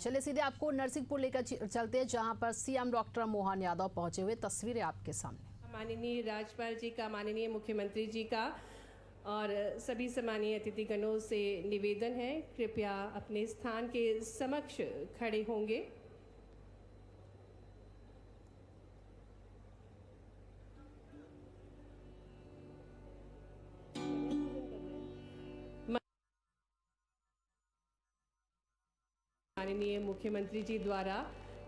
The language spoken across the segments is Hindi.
चलिए सीधे आपको नरसिंहपुर लेकर चलते हैं, जहां पर सीएम डॉक्टर मोहन यादव पहुंचे हुए। तस्वीरें आपके सामने। माननीय राज्यपाल जी का, माननीय मुख्यमंत्री जी का और सभी सम्मानीय अतिथिगणों से निवेदन है, कृपया अपने स्थान के समक्ष खड़े होंगे। माननीय मुख्यमंत्री जी द्वारा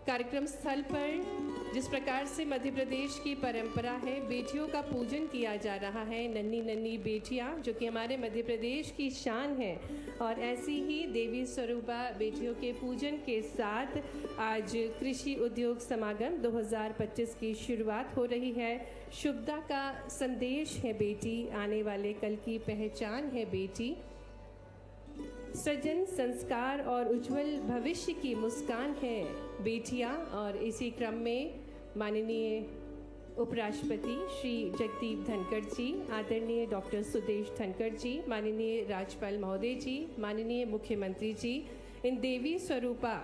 कार्यक्रम स्थल पर जिस प्रकार से मध्य प्रदेश की परंपरा है, बेटियों का पूजन किया जा रहा है। नन्ही नन्ही बेटियां जो कि हमारे मध्य प्रदेश की शान है, और ऐसी ही देवी स्वरूपा बेटियों के पूजन के साथ आज कृषि उद्योग समागम 2025 की शुरुआत हो रही है। शुभता का संदेश है बेटी, आने वाले कल की पहचान है बेटी। सृजन, संस्कार और उज्जवल भविष्य की मुस्कान है बेटियां। और इसी क्रम में माननीय उपराष्ट्रपति श्री जगदीप धनखड़ जी, आदरणीय डॉक्टर सुदेश धनखड़ जी, माननीय राज्यपाल महोदय जी, माननीय मुख्यमंत्री जी, इन देवी स्वरूपा,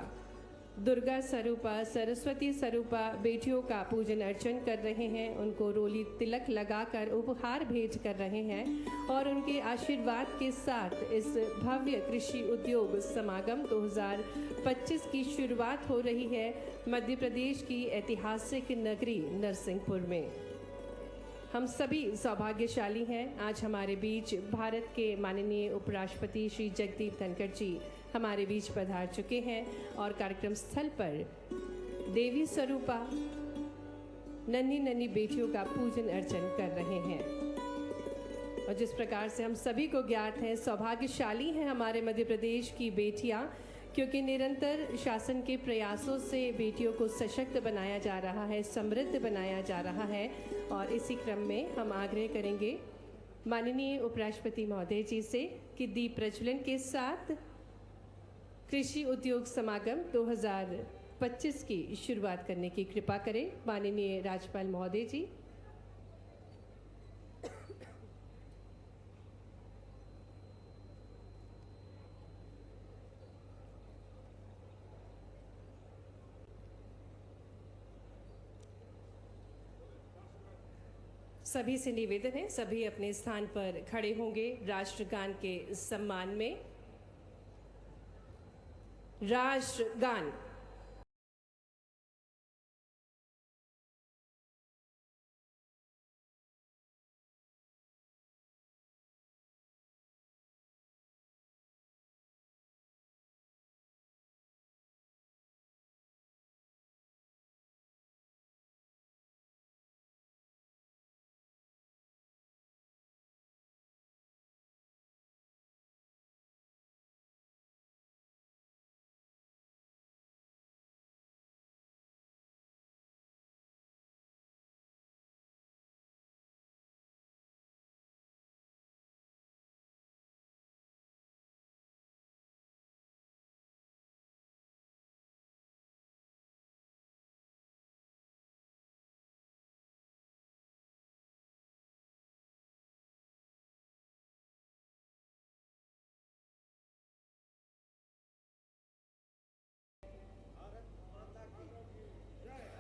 दुर्गा स्वरूपा, सरस्वती स्वरूपा बेटियों का पूजन अर्चन कर रहे हैं। उनको रोली तिलक लगाकर उपहार भेंट कर रहे हैं, और उनके आशीर्वाद के साथ इस भव्य कृषि उद्योग समागम 2025 की शुरुआत हो रही है मध्य प्रदेश की ऐतिहासिक नगरी नरसिंहपुर में। हम सभी सौभाग्यशाली हैं, आज हमारे बीच भारत के माननीय उपराष्ट्रपति श्री जगदीप धनखड़ जी हमारे बीच पधार चुके हैं, और कार्यक्रम स्थल पर देवी स्वरूपा नन्ही नन्ही बेटियों का पूजन अर्चन कर रहे हैं। और जिस प्रकार से हम सभी को ज्ञात है, सौभाग्यशाली हैं हमारे मध्य प्रदेश की बेटियां, क्योंकि निरंतर शासन के प्रयासों से बेटियों को सशक्त बनाया जा रहा है, समृद्ध बनाया जा रहा है। और इसी क्रम में हम आग्रह करेंगे माननीय उपराष्ट्रपति महोदय जी से कि दीप प्रज्वलन के साथ कृषि उद्योग समागम 2025 की शुरुआत करने की कृपा करें। माननीय राज्यपाल महोदय जी। सभी से निवेदन है, सभी अपने स्थान पर खड़े होंगे राष्ट्रगान के सम्मान में। राष्ट्रगान।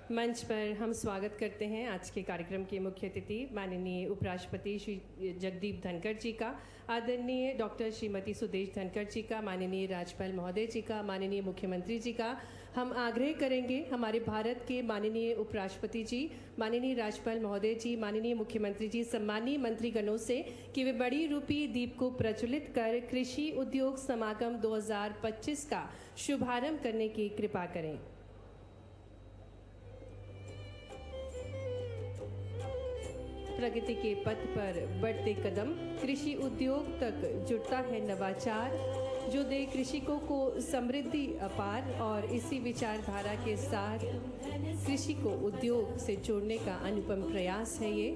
मंच पर हम स्वागत करते हैं आज के कार्यक्रम के मुख्य अतिथि माननीय उपराष्ट्रपति श्री जगदीप धनखड़ जी का, आदरणीय डॉक्टर श्रीमती सुदेश धनखड़ जी का, माननीय राज्यपाल महोदय जी का, माननीय मुख्यमंत्री जी का। हम आग्रह करेंगे हमारे भारत के माननीय उपराष्ट्रपति जी, माननीय राज्यपाल महोदय जी, माननीय मुख्यमंत्री जी, सम्मानीय मंत्रीगणों से कि वे बड़ी रूपी दीप को प्रज्वलित कर कृषि उद्योग समागम 2025 का शुभारंभ करने की कृपा करें। प्रगति के पथ पर बढ़ते कदम, कृषि उद्योग तक जुड़ता है नवाचार, जो दे कृषकों को समृद्धि अपार। और इसी विचारधारा के साथ कृषि को उद्योग से जोड़ने का अनुपम प्रयास है ये।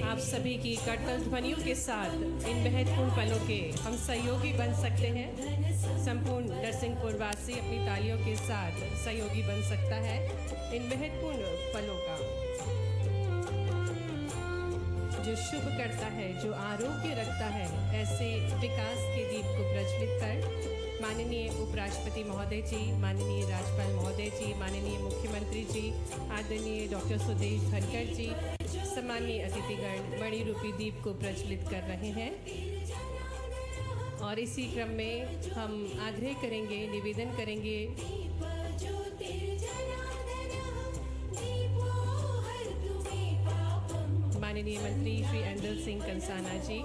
आप सभी की करतल ध्वनियों के साथ इन महत्वपूर्ण पलों के हम सहयोगी बन सकते हैं। संपूर्ण नरसिंहपुर वासी अपनी तालियों के साथ सहयोगी बन सकता है इन महत्वपूर्ण पलों का, जो शुभ करता है, जो आरोग्य रखता है। ऐसे विकास के दीप को प्रज्वलित कर माननीय उपराष्ट्रपति महोदय जी, माननीय राज्यपाल महोदय जी, माननीय मुख्यमंत्री जी, आदरणीय डॉक्टर सुदेश धनखड़ जी, सम्मानीय अतिथिगण मणि रूपी दीप को प्रज्वलित कर रहे हैं। और इसी क्रम में हम आग्रह करेंगे, निवेदन करेंगे माननीय मंत्री श्री एंडल सिंह कंसाना जी,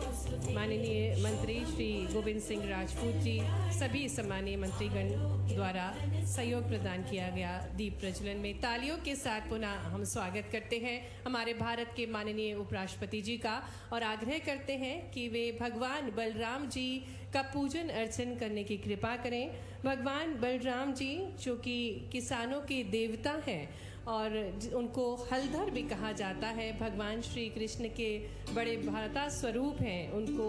माननीय मंत्री श्री गोविंद सिंह राजपूत जी, सभी सम्मानीय मंत्रीगण द्वारा सहयोग प्रदान किया गया दीप प्रज्वलन में तालियों के साथ पुनः हम स्वागत करते हैं हमारे भारत के माननीय उपराष्ट्रपति जी का और आग्रह करते हैं कि वे भगवान बलराम जी का पूजन अर्चन करने की कृपा करें। भगवान बलराम जी जो कि किसानों के देवता हैं और उनको हलधर भी कहा जाता है, भगवान श्री कृष्ण के बड़े भ्राता स्वरूप हैं, उनको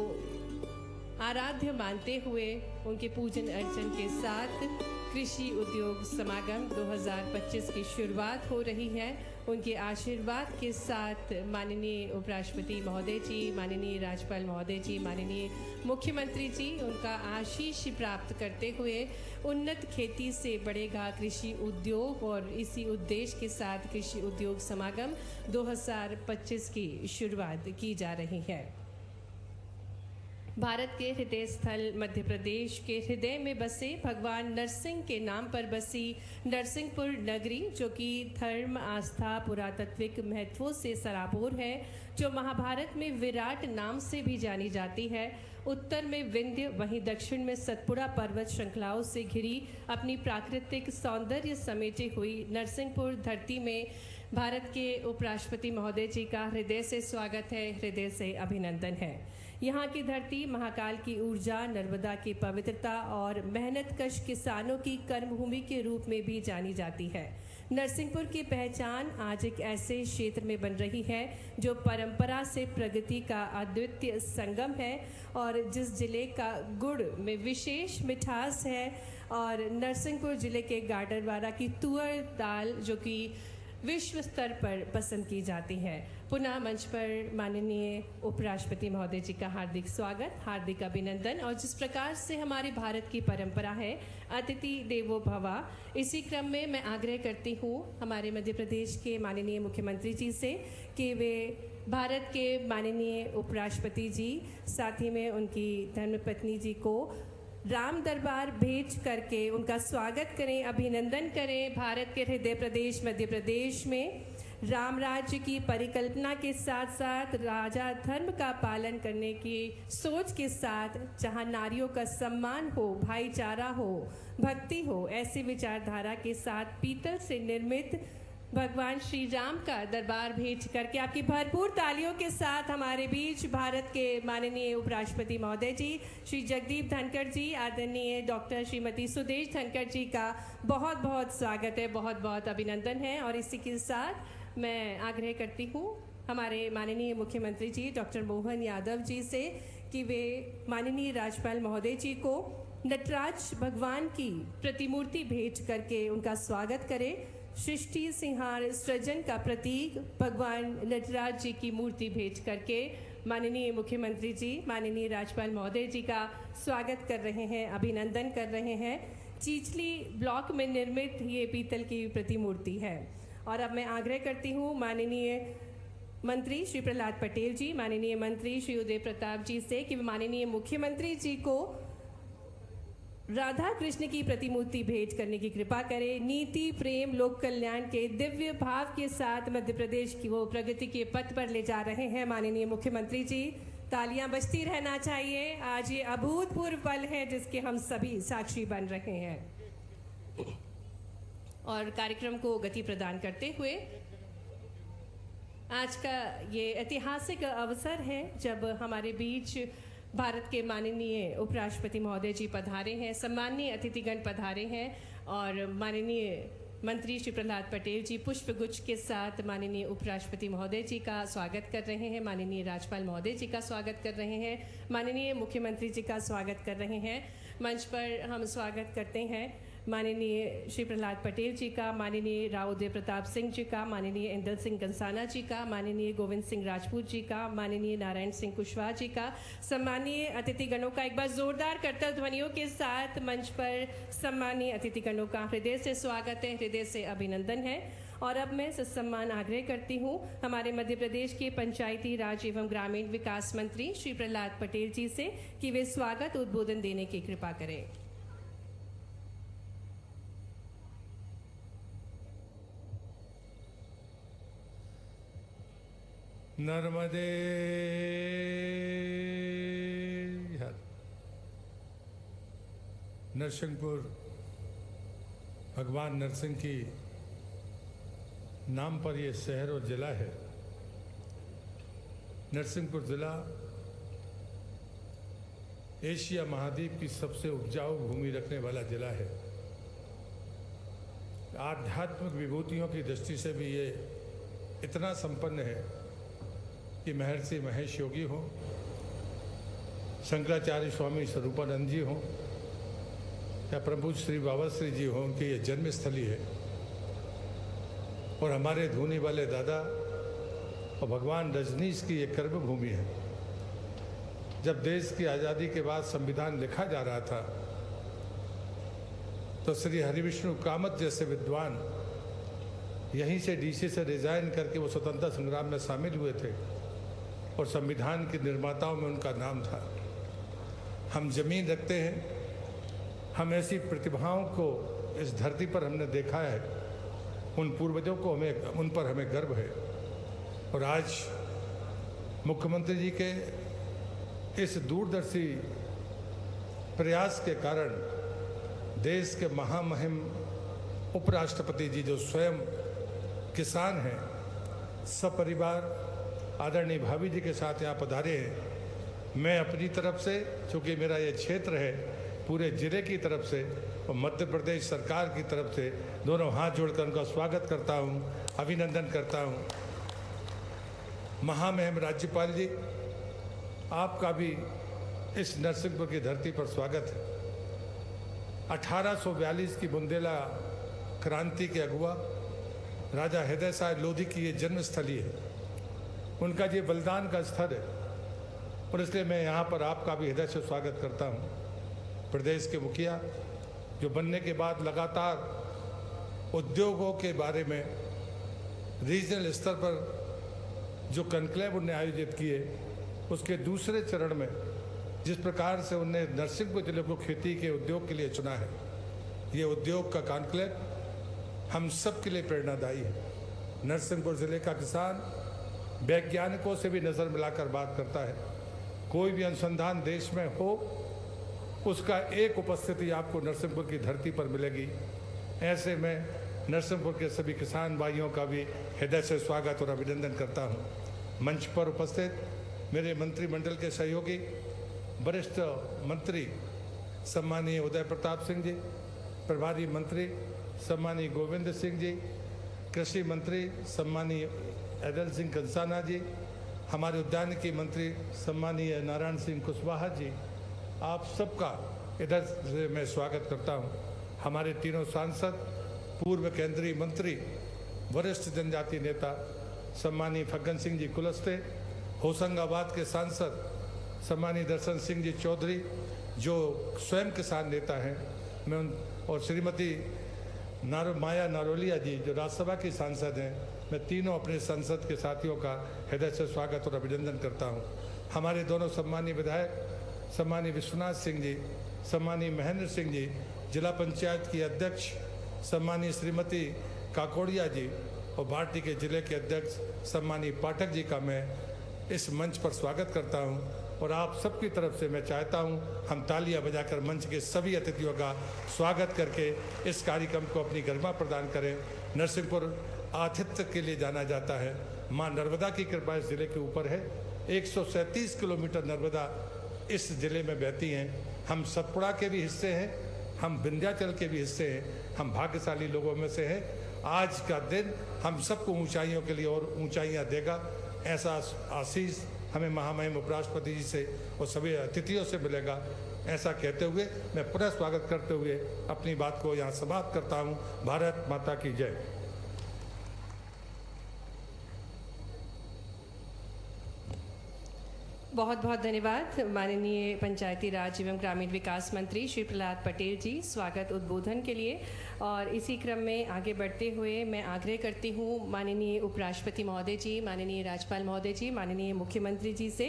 आराध्य मानते हुए उनके पूजन अर्चन के साथ कृषि उद्योग समागम 2025 की शुरुआत हो रही है। उनके आशीर्वाद के साथ माननीय उपराष्ट्रपति महोदय जी, माननीय राज्यपाल महोदय जी, माननीय मुख्यमंत्री जी, उनका आशीष प्राप्त करते हुए उन्नत खेती से बढ़ेगा कृषि उद्योग और इसी उद्देश्य के साथ कृषि उद्योग समागम 2025 की शुरुआत की जा रही है। भारत के हृदय स्थल मध्य प्रदेश के हृदय में बसे भगवान नरसिंह के नाम पर बसी नरसिंहपुर नगरी, जो कि धर्म, आस्था, पुरातात्विक महत्वों से सराबोर है, जो महाभारत में विराट नाम से भी जानी जाती है। उत्तर में विंध्य, वहीं दक्षिण में सतपुड़ा पर्वत श्रृंखलाओं से घिरी अपनी प्राकृतिक सौंदर्य समेटे हुई नरसिंहपुर धरती में भारत के उपराष्ट्रपति महोदय जी का हृदय से स्वागत है, हृदय से अभिनंदन है। यहाँ की धरती महाकाल की ऊर्जा, नर्मदा की पवित्रता और मेहनतकश किसानों की कर्मभूमि के रूप में भी जानी जाती है। नरसिंहपुर की पहचान आज एक ऐसे क्षेत्र में बन रही है जो परंपरा से प्रगति का अद्वितीय संगम है और जिस जिले का गुड़ में विशेष मिठास है। और नरसिंहपुर जिले के गाडरवारा की तुअर दाल जो कि विश्व स्तर पर पसंद की जाती है। पुनः मंच पर माननीय उपराष्ट्रपति महोदय जी का हार्दिक स्वागत, हार्दिक अभिनंदन। और जिस प्रकार से हमारे भारत की परंपरा है अतिथि देवो भवा, इसी क्रम में मैं आग्रह करती हूँ हमारे मध्य प्रदेश के माननीय मुख्यमंत्री जी से कि वे भारत के माननीय उपराष्ट्रपति जी, साथ ही में उनकी धर्मपत्नी जी को राम दरबार भेज करके उनका स्वागत करें, अभिनंदन करें। भारत के हृदय प्रदेश मध्य प्रदेश में राम राज्य की परिकल्पना के साथ साथ राजा धर्म का पालन करने की सोच के साथ, जहां नारियों का सम्मान हो, भाईचारा हो, भक्ति हो, ऐसी विचारधारा के साथ पीतल से निर्मित भगवान श्री राम का दरबार भेज करके आपकी भरपूर तालियों के साथ हमारे बीच भारत के माननीय उपराष्ट्रपति महोदय जी श्री जगदीप धनखड़ जी, आदरणीय डॉक्टर श्रीमती सुदेश धनखड़ जी का बहुत बहुत स्वागत है, बहुत बहुत अभिनंदन है। और इसी के साथ मैं आग्रह करती हूँ हमारे माननीय मुख्यमंत्री जी डॉक्टर मोहन यादव जी से कि वे माननीय राज्यपाल महोदय जी को नटराज भगवान की प्रतिमूर्ति भेज करके उनका स्वागत करें। सृष्टि संहार सृजन का प्रतीक भगवान नटराज जी की मूर्ति भेज करके माननीय मुख्यमंत्री जी, माननीय राज्यपाल महोदय जी का स्वागत कर रहे हैं, अभिनंदन कर रहे हैं। चीचली ब्लॉक में निर्मित ये पीतल की प्रतिमूर्ति है। और अब मैं आग्रह करती हूँ माननीय मंत्री श्री प्रहलाद पटेल जी, माननीय मंत्री श्री उदय प्रताप जी से कि माननीय मुख्यमंत्री जी को राधा कृष्ण की प्रतिमूर्ति भेंट करने की कृपा करें। नीति, प्रेम, लोक कल्याण के दिव्य भाव के साथ मध्य प्रदेश की वो प्रगति के पथ पर ले जा रहे हैं माननीय मुख्यमंत्री जी। तालियां बजती रहना चाहिए। आज ये अभूतपूर्व पल है जिसके हम सभी साक्षी बन रहे हैं। और कार्यक्रम को गति प्रदान करते हुए आज का ये ऐतिहासिक अवसर है जब हमारे बीच भारत के माननीय उपराष्ट्रपति महोदय जी पधारे हैं, सम्माननीय अतिथिगण पधारे हैं और माननीय मंत्री श्री प्रहलाद पटेल जी पुष्पगुच्छ के साथ माननीय उपराष्ट्रपति महोदय जी का स्वागत कर रहे हैं, माननीय राज्यपाल महोदय जी का स्वागत कर रहे हैं, माननीय मुख्यमंत्री जी का स्वागत कर रहे हैं। मंच पर हम स्वागत करते हैं माननीय श्री प्रहलाद पटेल जी का, माननीय राव उदय प्रताप सिंह जी का, माननीय इंदल सिंह कंसाना जी का, माननीय गोविंद सिंह राजपूत जी का, माननीय नारायण सिंह कुशवाहा जी का, सम्मानीय अतिथिगणों का एक बार जोरदार करतल ध्वनियों के साथ मंच पर सम्मानीय अतिथिगणों का हृदय से स्वागत है, हृदय से अभिनंदन है। और अब मैं सत्सम्मान आग्रह करती हूँ हमारे मध्य प्रदेश के पंचायती राज एवं ग्रामीण विकास मंत्री श्री प्रहलाद पटेल जी से कि वे स्वागत उद्बोधन देने की कृपा करें। नर्मदे हर। नरसिंहपुर भगवान नरसिंह की नाम पर ये शहर और ज़िला है। नरसिंहपुर ज़िला एशिया महाद्वीप की सबसे उपजाऊ भूमि रखने वाला ज़िला है। आध्यात्मिक विभूतियों की दृष्टि से भी ये इतना संपन्न है कि महर्षि महेश योगी हो, शंकराचार्य स्वामी स्वरूपानंद जी हो या प्रभु श्री बाबा श्री जी हो, उनकी ये जन्मस्थली है। और हमारे धूनी वाले दादा और भगवान रजनीश की ये कर्मभूमि है। जब देश की आज़ादी के बाद संविधान लिखा जा रहा था तो श्री हरिविष्णु कामत जैसे विद्वान यहीं से डीसी से रिजाइन करके वो स्वतंत्रता संग्राम में शामिल हुए थे और संविधान के निर्माताओं में उनका नाम था। हम जमीन रखते हैं, हम ऐसी प्रतिभाओं को इस धरती पर हमने देखा है, उन पूर्वजों को उन पर हमें गर्व है। और आज मुख्यमंत्री जी के इस दूरदर्शी प्रयास के कारण देश के महामहिम उपराष्ट्रपति जी जो स्वयं किसान हैं, सपरिवार आदरणीय भाभी जी के साथ यहाँ पधारे हैं। मैं अपनी तरफ से, चूँकि मेरा ये क्षेत्र है, पूरे जिले की तरफ से और मध्य प्रदेश सरकार की तरफ से दोनों हाथ जोड़कर उनका स्वागत करता हूँ, अभिनंदन करता हूँ। महामहिम राज्यपाल जी, आपका भी इस नरसिंहपुर की धरती पर स्वागत है। 1842 की बुंदेला क्रांति के अगुआ राजा हृदय साहब लोधी की ये जन्मस्थली है, उनका ये बलिदान का स्थल है और इसलिए मैं यहाँ पर आपका भी हृदय से स्वागत करता हूँ। प्रदेश के मुखिया जो बनने के बाद लगातार उद्योगों के बारे में रीजनल स्तर पर जो कॉन्क्लेव उन्हें आयोजित किए, उसके दूसरे चरण में जिस प्रकार से उन्हें नरसिंहपुर जिले को खेती के उद्योग के लिए चुना है, ये उद्योग का कॉन्क्लेव हम सब के लिए प्रेरणादायी है। नरसिंहपुर जिले का किसान वैज्ञानिकों से भी नज़र मिलाकर बात करता है। कोई भी अनुसंधान देश में हो, उसका एक उपस्थिति आपको नरसिंहपुर की धरती पर मिलेगी। ऐसे में नरसिंहपुर के सभी किसान भाइयों का भी हृदय से स्वागत और अभिनंदन करता हूँ। मंच पर उपस्थित मेरे मंत्रिमंडल के सहयोगी वरिष्ठ मंत्री सम्मानीय उदय प्रताप सिंह जी, प्रभारी मंत्री सम्मानीय गोविंद सिंह जी, कृषि मंत्री सम्मानीय इंदल सिंह कंसाना जी, हमारे उद्यानिकी मंत्री सम्मानीय नारायण सिंह कुशवाहा जी, आप सबका इधर से मैं स्वागत करता हूं। हमारे तीनों सांसद, पूर्व केंद्रीय मंत्री, वरिष्ठ जनजाति नेता सम्मानीय फग्गन सिंह जी कुलस्ते, होशंगाबाद के सांसद सम्मानीय दर्शन सिंह जी चौधरी जो स्वयं किसान नेता हैं, मैं उन और श्रीमती माया नारोलिया जी जो राज्यसभा की सांसद हैं, मैं तीनों अपने संसद के साथियों का हृदय से स्वागत और अभिनंदन करता हूं। हमारे दोनों सम्मानीय विधायक सम्मानीय विश्वनाथ सिंह जी, सम्मानीय महेंद्र सिंह जी, जिला पंचायत की अध्यक्ष सम्मानीय श्रीमती काकोड़िया जी और भाटी के जिले के अध्यक्ष सम्मानीय पाठक जी का मैं इस मंच पर स्वागत करता हूं। और आप सबकी तरफ से मैं चाहता हूं हम तालियां बजाकर मंच के सभी अतिथियों का स्वागत करके इस कार्यक्रम को अपनी गरिमा प्रदान करें। नरसिंहपुर आतिथ्य के लिए जाना जाता है। मां नर्मदा की कृपा इस जिले के ऊपर है। 137 किलोमीटर नर्मदा इस जिले में बहती हैं। हम सतपुड़ा के भी हिस्से हैं, हम विंध्याचल के भी हिस्से हैं, हम भाग्यशाली लोगों में से हैं। आज का दिन हम सबको ऊंचाइयों के लिए और ऊंचाइयां देगा, ऐसा आशीष हमें महामहिम उपराष्ट्रपति जी से और सभी अतिथियों से मिलेगा। ऐसा कहते हुए मैं पुनः स्वागत करते हुए अपनी बात को यहाँ समाप्त करता हूँ। भारत माता की जय। बहुत बहुत धन्यवाद माननीय पंचायती राज एवं ग्रामीण विकास मंत्री श्री प्रहलाद पटेल जी, स्वागत उद्बोधन के लिए। और इसी क्रम में आगे बढ़ते हुए मैं आग्रह करती हूँ माननीय उपराष्ट्रपति महोदय जी, माननीय राज्यपाल महोदय जी, माननीय मुख्यमंत्री जी से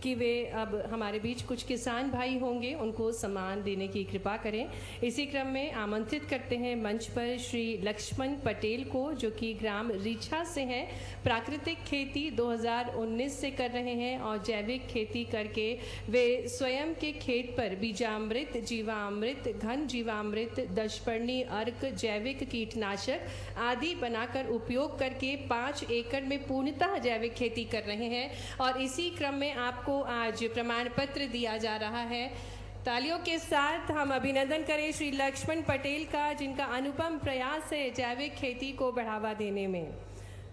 कि वे अब हमारे बीच कुछ किसान भाई होंगे, उनको सम्मान देने की कृपा करें। इसी क्रम में आमंत्रित करते हैं मंच पर श्री लक्ष्मण पटेल को, जो कि ग्राम रीछा से हैं, प्राकृतिक खेती 2019 से कर रहे हैं और जैविक खेती करके वे स्वयं के खेत पर बीजामृत, जीवामृत, घन जीवामृत, दशपर्णी अर्क, जैविक कीटनाशक आदि बनाकर उपयोग करके 5 एकड़ में पूर्णतः जैविक खेती कर रहे हैं। और इसी क्रम में आपको आज प्रमाण पत्र दिया जा रहा है। तालियों के साथ हम अभिनंदन करें श्री लक्ष्मण पटेल का, जिनका अनुपम प्रयास है जैविक खेती को बढ़ावा देने में।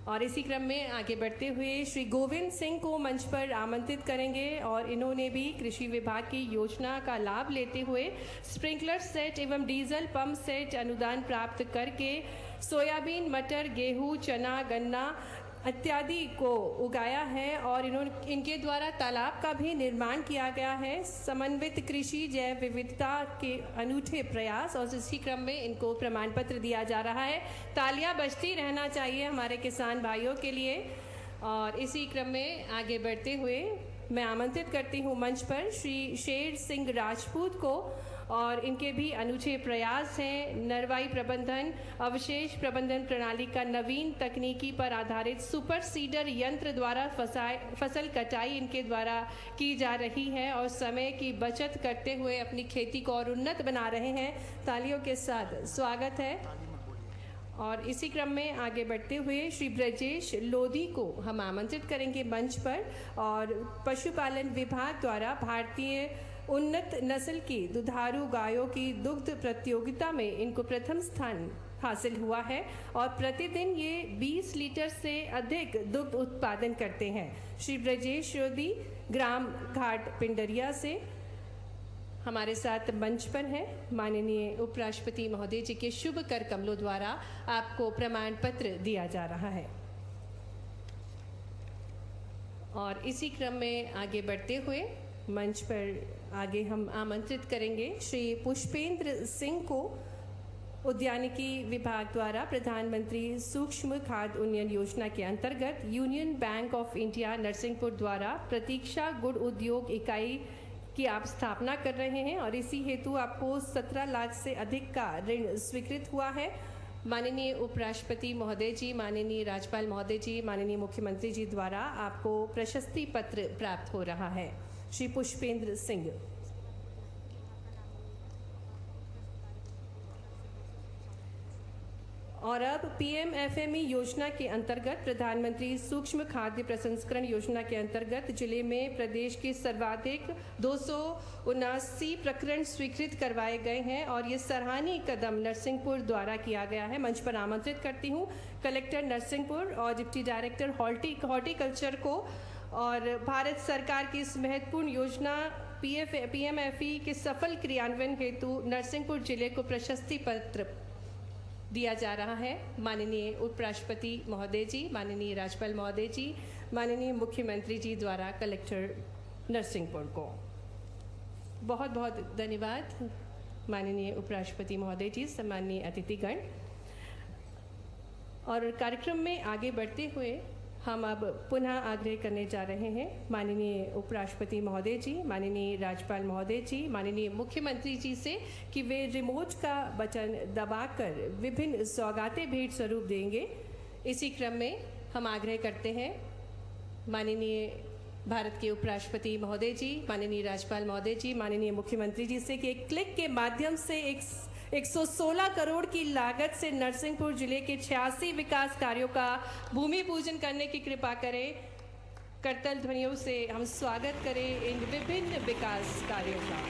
और इसी क्रम में आगे बढ़ते हुए श्री गोविंद सिंह को मंच पर आमंत्रित करेंगे और इन्होंने भी कृषि विभाग की योजना का लाभ लेते हुए स्प्रिंकलर सेट एवं डीजल पंप सेट अनुदान प्राप्त करके सोयाबीन, मटर, गेहूं, चना, गन्ना इत्यादि को उगाया है और इनके द्वारा तालाब का भी निर्माण किया गया है। समन्वित कृषि जैव विविधता के अनूठे प्रयास, और इसी क्रम में इनको प्रमाण पत्र दिया जा रहा है। तालियां बजती रहना चाहिए हमारे किसान भाइयों के लिए। और इसी क्रम में आगे बढ़ते हुए मैं आमंत्रित करती हूँ मंच पर श्री शेर सिंह राजपूत को, और इनके भी अनूठे प्रयास हैं नरवाई प्रबंधन, अवशेष प्रबंधन प्रणाली का नवीन तकनीकी पर आधारित सुपर सीडर यंत्र द्वारा फसल कटाई इनके द्वारा की जा रही है और समय की बचत करते हुए अपनी खेती को और उन्नत बना रहे हैं। तालियों के साथ स्वागत है। और इसी क्रम में आगे बढ़ते हुए श्री ब्रजेश लोधी को हम आमंत्रित करेंगे मंच पर। और पशुपालन विभाग द्वारा भारतीय उन्नत नस्ल की दुधारू गायों की दुग्ध प्रतियोगिता में इनको प्रथम स्थान हासिल हुआ है और प्रतिदिन ये 20 लीटर से अधिक दुग्ध उत्पादन करते हैं। श्री ब्रजेश लोधी ग्राम घाट पिंडरिया से हमारे साथ मंच पर हैं। माननीय उपराष्ट्रपति महोदय जी के शुभ कर कमलों द्वारा आपको प्रमाण पत्र दिया जा रहा है। और इसी क्रम में आगे बढ़ते हुए मंच पर आगे हम आमंत्रित करेंगे श्री पुष्पेंद्र सिंह को, उद्यानिकी विभाग द्वारा प्रधानमंत्री सूक्ष्म खाद्य उन्नयन योजना के अंतर्गत union bank of India Narsinghpur द्वारा प्रतीक्षा गुड़ उद्योग इकाई की आप स्थापना कर रहे हैं और इसी हेतु आपको 17 लाख से अधिक का ऋण स्वीकृत हुआ है। माननीय उपराष्ट्रपति महोदय जी, माननीय राज्यपाल महोदय जी, माननीय मुख्यमंत्री जी द्वारा आपको प्रशस्ति पत्र प्राप्त हो रहा है। श्री पुष्पेंद्र सिंह। और अब पीएमएफएमई योजना के अंतर्गत प्रधानमंत्री सूक्ष्म खाद्य प्रसंस्करण योजना के अंतर्गत जिले में प्रदेश के सर्वाधिक 279 प्रकरण स्वीकृत करवाए गए हैं और ये सराहनीय कदम नरसिंहपुर द्वारा किया गया है। मंच पर आमंत्रित करती हूँ कलेक्टर नरसिंहपुर और डिप्टी डायरेक्टर हॉर्टिकल्चर को और भारत सरकार की इस महत्वपूर्ण योजना पीएमएफई के सफल क्रियान्वयन हेतु नरसिंहपुर जिले को प्रशस्ति पत्र दिया जा रहा है। माननीय उपराष्ट्रपति महोदय जी, माननीय राज्यपाल महोदय जी, माननीय मुख्यमंत्री जी द्वारा कलेक्टर नरसिंहपुर को बहुत बहुत धन्यवाद। माननीय उपराष्ट्रपति महोदय जी, सम्माननीय अतिथिगण। और कार्यक्रम में आगे बढ़ते हुए हम अब पुनः आग्रह करने जा रहे हैं माननीय उपराष्ट्रपति महोदय जी, माननीय राज्यपाल महोदय जी, माननीय मुख्यमंत्री जी से कि वे रिमोट का बटन दबाकर विभिन्न सौगातें भेंट स्वरूप देंगे। इसी क्रम में हम आग्रह करते हैं माननीय भारत के उपराष्ट्रपति महोदय जी, माननीय राज्यपाल महोदय जी, माननीय मुख्यमंत्री जी से कि एक क्लिक के माध्यम से 116 करोड़ की लागत से नरसिंहपुर जिले के 86 विकास कार्यों का भूमि पूजन करने की कृपा करें। करतल ध्वनियों से हम स्वागत करें इन विभिन्न विकास कार्यों का।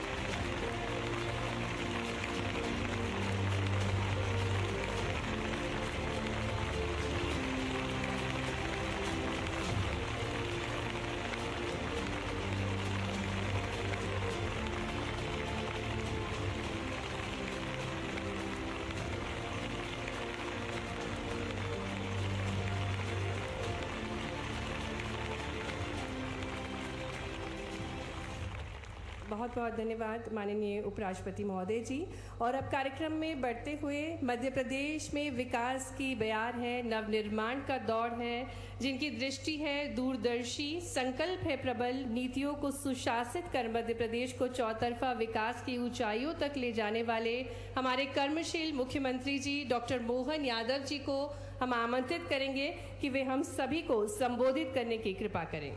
बहुत बहुत धन्यवाद माननीय उपराष्ट्रपति महोदय जी। और अब कार्यक्रम में बढ़ते हुए मध्य प्रदेश में विकास की बयार है, नवनिर्माण का दौर है, जिनकी दृष्टि है दूरदर्शी, संकल्प है प्रबल, नीतियों को सुशासित कर मध्य प्रदेश को चौतरफा विकास की ऊंचाइयों तक ले जाने वाले हमारे कर्मशील मुख्यमंत्री जी डॉक्टर मोहन यादव जी को हम आमंत्रित करेंगे कि वे हम सभी को संबोधित करने की कृपा करें।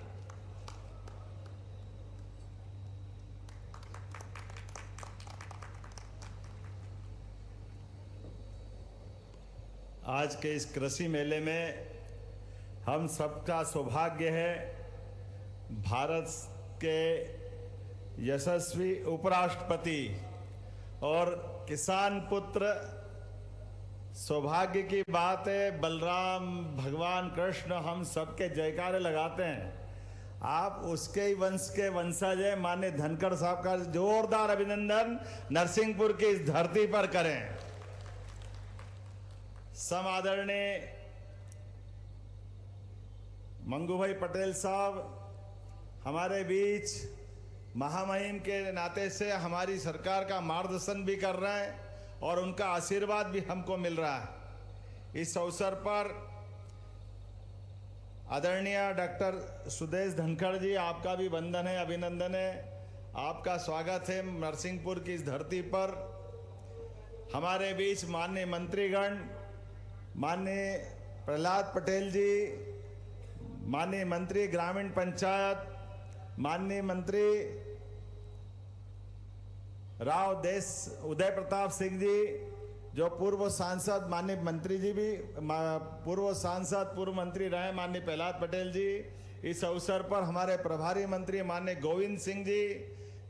आज के इस कृषि मेले में हम सबका सौभाग्य है भारत के यशस्वी उपराष्ट्रपति और किसान पुत्र, सौभाग्य की बात है बलराम भगवान कृष्ण हम सबके जयकारे लगाते हैं। आप उसके ही वंश के वंशज है। माननीय धनखड़ साहब का जोरदार अभिनंदन नरसिंहपुर की इस धरती पर करें। समादरणीय मंगू भाई पटेल साहब हमारे बीच महामहिम के नाते से हमारी सरकार का मार्गदर्शन भी कर रहे हैं और उनका आशीर्वाद भी हमको मिल रहा है। इस अवसर पर आदरणीय डॉक्टर सुदेश धनखड़ जी, आपका भी वंदन है, अभिनंदन है, आपका स्वागत है नरसिंहपुर की इस धरती पर। हमारे बीच माननीय मंत्रीगण, माननीय प्रहलाद पटेल जी, माननीय मंत्री ग्रामीण पंचायत, माननीय मंत्री राव देश उदय प्रताप सिंह जी, जो पूर्व सांसद, माननीय मंत्री जी भी पूर्व सांसद पूर्व मंत्री रहे माननीय प्रहलाद पटेल जी। इस अवसर पर हमारे प्रभारी मंत्री माननीय गोविंद सिंह जी,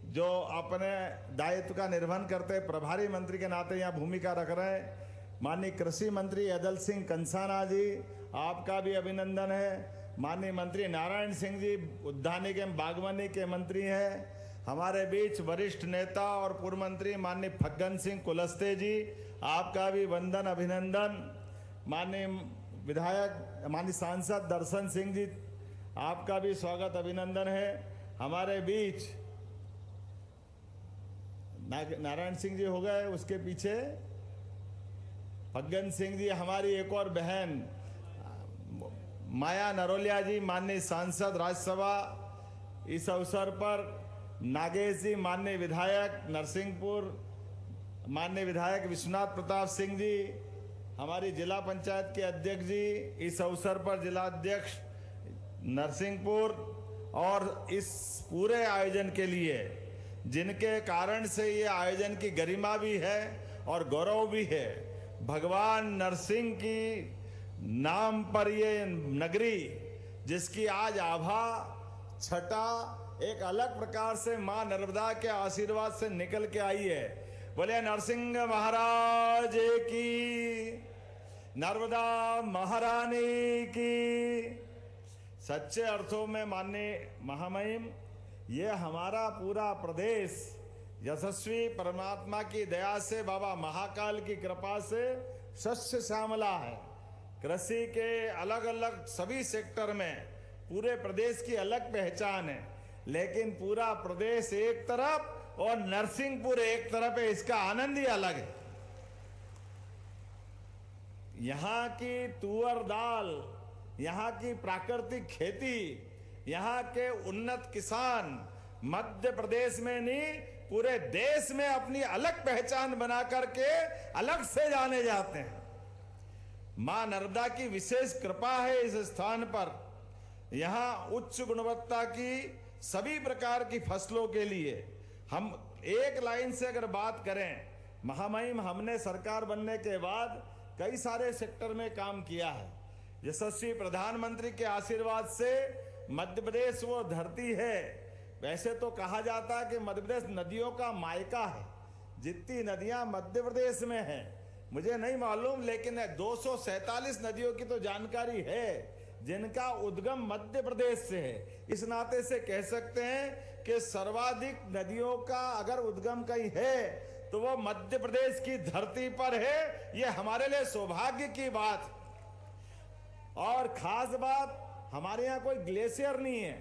जो अपने दायित्व का निर्वहन करते प्रभारी मंत्री के नाते यहाँ भूमिका रख रहे हैं। माननीय कृषि मंत्री अदल सिंह कंसाना जी, आपका भी अभिनंदन है। माननीय मंत्री नारायण सिंह जी उद्यानिकी के बागवानी के मंत्री हैं। हमारे बीच वरिष्ठ नेता और पूर्व मंत्री माननीय फग्गन सिंह कुलस्ते जी, आपका भी वंदन अभिनंदन। माननीय विधायक माननीय सांसद दर्शन सिंह जी, आपका भी स्वागत अभिनंदन है। हमारे बीच नारायण सिंह जी हो गए, उसके पीछे फग्गन सिंह जी, हमारी एक और बहन माया नरोलिया जी, माननीय सांसद राज्यसभा। इस अवसर पर नागेश जी, माननीय विधायक नरसिंहपुर, माननीय विधायक विश्वनाथ प्रताप सिंह जी, हमारी जिला पंचायत के अध्यक्ष जी, इस अवसर पर जिला अध्यक्ष नरसिंहपुर, और इस पूरे आयोजन के लिए जिनके कारण से ये आयोजन की गरिमा भी है और गौरव भी है, भगवान नरसिंह की नाम पर ये नगरी जिसकी आज आभा छटा एक अलग प्रकार से मां नर्मदा के आशीर्वाद से निकल के आई है। बोले नरसिंह महाराज की, नर्मदा महारानी की। सच्चे अर्थों में माननीय महामहिम, ये हमारा पूरा प्रदेश यशस्वी परमात्मा की दया से, बाबा महाकाल की कृपा से शस्य श्यामला है। कृषि के अलग अलग सभी सेक्टर में पूरे प्रदेश की अलग पहचान है, लेकिन पूरा प्रदेश एक तरफ और नरसिंहपुर एक तरफ है, इसका आनंद ही अलग है। यहाँ की तुअर दाल, यहाँ की प्राकृतिक खेती, यहाँ के उन्नत किसान मध्य प्रदेश में नहीं पूरे देश में अपनी अलग पहचान बना करके अलग से जाने जाते हैं। मां नर्मदा की विशेष कृपा है इस स्थान पर। यहाँ उच्च गुणवत्ता की सभी प्रकार की फसलों के लिए हम एक लाइन से अगर बात करें, महामहिम हमने सरकार बनने के बाद कई सारे सेक्टर में काम किया है। यशस्वी प्रधानमंत्री के आशीर्वाद से मध्य प्रदेश वो धरती है। वैसे तो कहा जाता है कि मध्य प्रदेश नदियों का मायका है। जितनी नदियां मध्य प्रदेश में हैं मुझे नहीं मालूम, लेकिन 247 नदियों की तो जानकारी है जिनका उद्गम मध्य प्रदेश से है। इस नाते से कह सकते हैं कि सर्वाधिक नदियों का अगर उद्गम कहीं है तो वो मध्य प्रदेश की धरती पर है। ये हमारे लिए सौभाग्य की बात। और खास बात, हमारे यहाँ कोई ग्लेशियर नहीं है,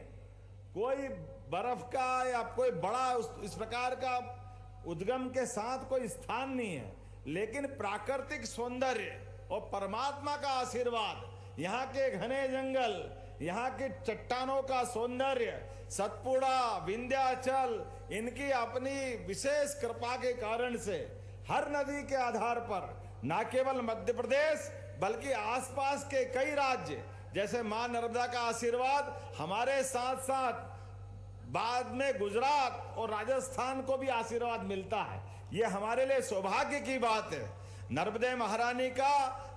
कोई बर्फ का या कोई बड़ा इस प्रकार का उद्गम के साथ कोई स्थान नहीं है, लेकिन प्राकृतिक सौंदर्य और परमात्मा का आशीर्वाद, यहाँ के घने जंगल, यहाँ की चट्टानों का सौंदर्य, सतपुड़ा, विंध्याचल, इनकी अपनी विशेष कृपा के कारण से हर नदी के आधार पर न केवल मध्य प्रदेश बल्कि आसपास के कई राज्य, जैसे मां नर्मदा का आशीर्वाद हमारे साथ साथ बाद में गुजरात और राजस्थान को भी आशीर्वाद मिलता है। ये हमारे लिए सौभाग्य की बात है। नर्मदे महारानी का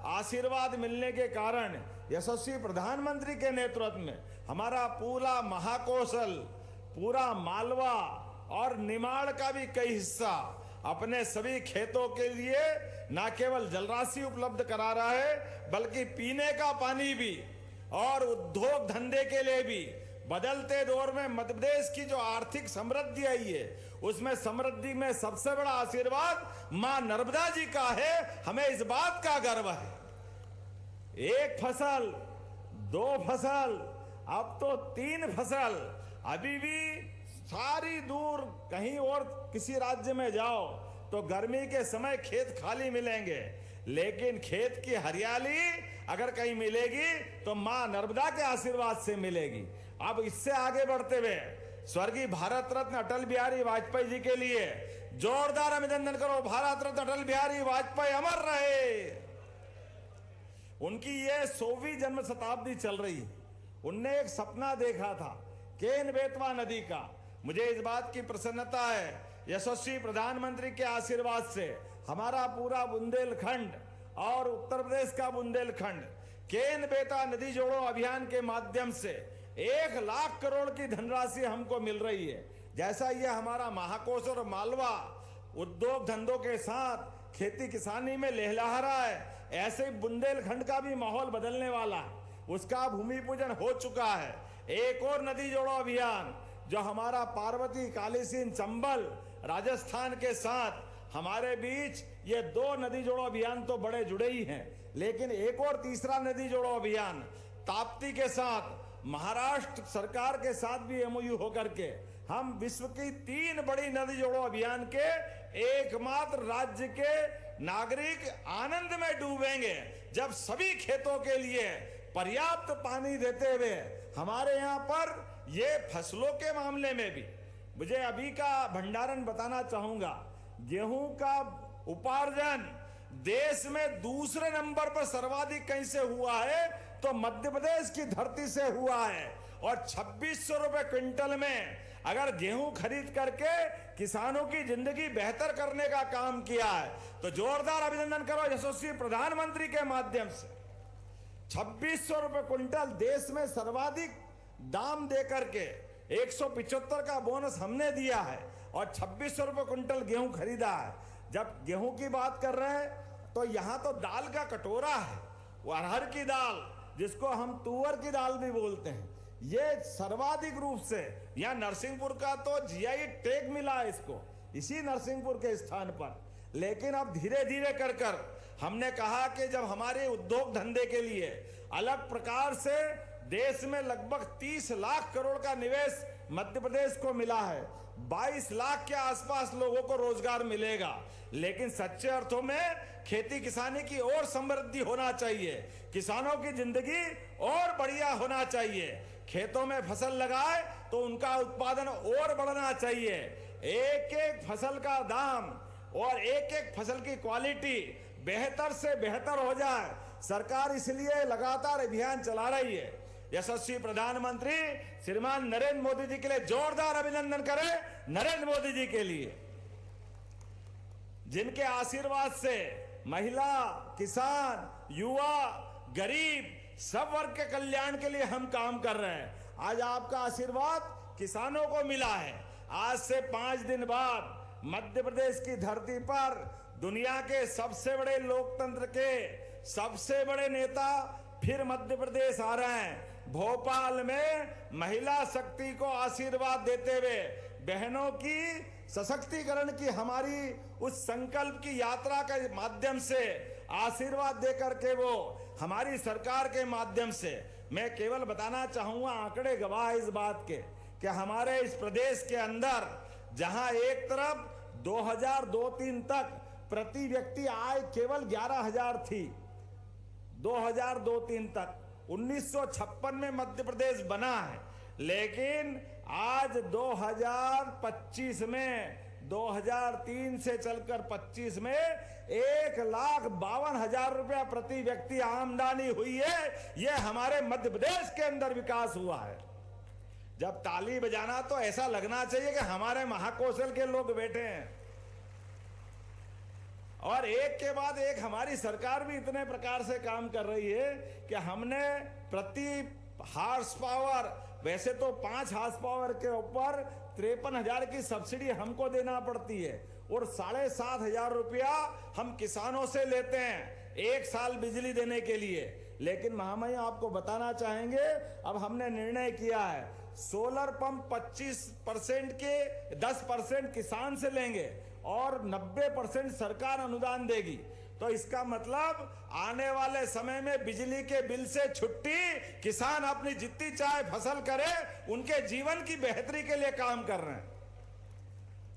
आशीर्वाद मिलने के कारण यशस्वी प्रधानमंत्री के नेतृत्व में हमारा पूरा महाकौशल, पूरा मालवा और निमाड़ का भी कई हिस्सा अपने सभी खेतों के लिए न केवल जलराशि उपलब्ध करा रहा है, बल्कि पीने का पानी भी और उद्योग धंधे के लिए भी। बदलते दौर में मध्य प्रदेश की जो आर्थिक समृद्धि आई है, उसमें समृद्धि में सबसे बड़ा आशीर्वाद मां नर्मदा जी का है। हमें इस बात का गर्व है। एक फसल, दो फसल, अब तो 3 फसल। अभी भी सारी दूर कहीं और किसी राज्य में जाओ तो गर्मी के समय खेत खाली मिलेंगे, लेकिन खेत की हरियाली अगर कहीं मिलेगी तो मां नर्मदा के आशीर्वाद से मिलेगी। अब इससे आगे बढ़ते हुए स्वर्गीय भारत रत्न अटल बिहारी वाजपेयी जी के लिए जोरदार अभिनंदन करो। भारत रत्न अटल बिहारी वाजपेयी अमर रहे। उनकी ये 100वीं जन्म शताब्दी चल रही है। उनने एक सपना देखा था केन बेतवा नदी का। मुझे इस बात की प्रसन्नता है, यशस्वी प्रधानमंत्री के आशीर्वाद से हमारा पूरा बुंदेलखंड और उत्तर प्रदेश का बुंदेलखंड केन बेतवा नदी जोड़ो अभियान के माध्यम से 1 लाख करोड़ की धनराशि हमको मिल रही है। जैसा ये हमारा महाकोश और मालवा उद्योग धंधों के साथ खेती किसानी में लहलहा रहा है, ऐसे ही बुंदेलखंड का भी माहौल बदलने वाला है। उसका भूमि पूजन हो चुका है। एक और नदी जोड़ो अभियान जो हमारा पार्वती, कालीसिंध, चंबल, राजस्थान के साथ हमारे बीच, ये 2 नदी जोड़ो अभियान तो बड़े जुड़े ही हैं, लेकिन एक और तीसरा नदी जोड़ो अभियान ताप्ती के साथ, महाराष्ट्र सरकार के साथ भी एमओयू होकर के हम विश्व की 3 बड़ी नदी जोड़ो अभियान के एकमात्र राज्य के नागरिक आनंद में डूबेंगे जब सभी खेतों के लिए पर्याप्त पानी देते हुए हमारे यहाँ पर ये फसलों के मामले में भी मुझे अभी का भंडारण बताना चाहूंगा। गेहूं का उपार्जन देश में दूसरे नंबर पर सर्वाधिक कहीं से हुआ है तो मध्य प्रदेश की धरती से हुआ है, और 2600 रुपए क्विंटल में अगर गेहूं खरीद करके किसानों की जिंदगी बेहतर करने का काम किया है तो जोरदार अभिनंदन करो यशस्वी प्रधानमंत्री के माध्यम से। 2600 रुपए क्विंटल देश में सर्वाधिक दाम देकर के 175 का बोनस हमने दिया है और 2600 रुपए क्विंटल गेहूं खरीदा है। जब गेहूं की बात कर रहे हैं तो यहां तो दाल का कटोरा है, वो अरहर की दाल जिसको हम तुअर की दाल भी बोलते हैं, ये सर्वाधिक रूप से यहाँ नरसिंहपुर का तो जीआई टैग मिला है इसको, इसी नरसिंहपुर के स्थान पर। लेकिन अब धीरे धीरे कर कर हमने कहा कि जब हमारे उद्योग धंधे के लिए अलग प्रकार से देश में लगभग 30 लाख करोड़ का निवेश मध्य प्रदेश को मिला है, 22 लाख के आसपास लोगों को रोजगार मिलेगा, लेकिन सच्चे अर्थों में खेती किसानी की और समृद्धि होना चाहिए, किसानों की जिंदगी और बढ़िया होना चाहिए। खेतों में फसल लगाए तो उनका उत्पादन और बढ़ना चाहिए। एक एक फसल का दाम और एक एक फसल की क्वालिटी बेहतर से बेहतर हो जाए, सरकार इसलिए लगातार अभियान चला रही है। यशस्वी प्रधानमंत्री श्रीमान नरेंद्र मोदी जी के लिए जोरदार अभिनंदन करें। नरेंद्र मोदी जी के लिए जिनके आशीर्वाद से महिला, किसान, युवा, गरीब सब वर्ग के कल्याण के लिए हम काम कर रहे हैं। आज आपका आशीर्वाद किसानों को मिला है। आज से 5 दिन बाद मध्य प्रदेश की धरती पर दुनिया के सबसे बड़े लोकतंत्र के सबसे बड़े नेता फिर मध्य प्रदेश आ रहे हैं। भोपाल में महिला शक्ति को आशीर्वाद देते हुए बहनों की सशक्तिकरण की हमारी उस संकल्प की यात्रा के माध्यम से आशीर्वाद देकर के वो हमारी सरकार के माध्यम से, मैं केवल बताना चाहूंगा, आंकड़े गवाह इस बात के कि हमारे इस प्रदेश के अंदर जहां एक तरफ 2002-03 तक प्रति व्यक्ति आय केवल 11,000 थी, 2002-03 तक 1956 में मध्य प्रदेश बना है, लेकिन आज 2025 में 2003 से चलकर 25 में 1,52,000 रुपया प्रति व्यक्ति आमदनी हुई है। यह हमारे मध्य प्रदेश के अंदर विकास हुआ है। जब ताली बजाना तो ऐसा लगना चाहिए कि हमारे महाकौशल के लोग बैठे हैं। और एक के बाद एक हमारी सरकार भी इतने प्रकार से काम कर रही है कि हमने प्रति हार्स पावर, वैसे तो 5 हार्स पावर के ऊपर 53,000 की सब्सिडी हमको देना पड़ती है और 7,500 रुपया हम किसानों से लेते हैं 1 साल बिजली देने के लिए। लेकिन महामहिम आपको बताना चाहेंगे, अब हमने निर्णय किया है सोलर पंप 25% के 10% किसान से लेंगे और 90% सरकार अनुदान देगी। तो इसका मतलब आने वाले समय में बिजली के बिल से छुट्टी, किसान अपनी जितनी चाहे फसल करे, उनके जीवन की बेहतरी के लिए काम कर रहे हैं।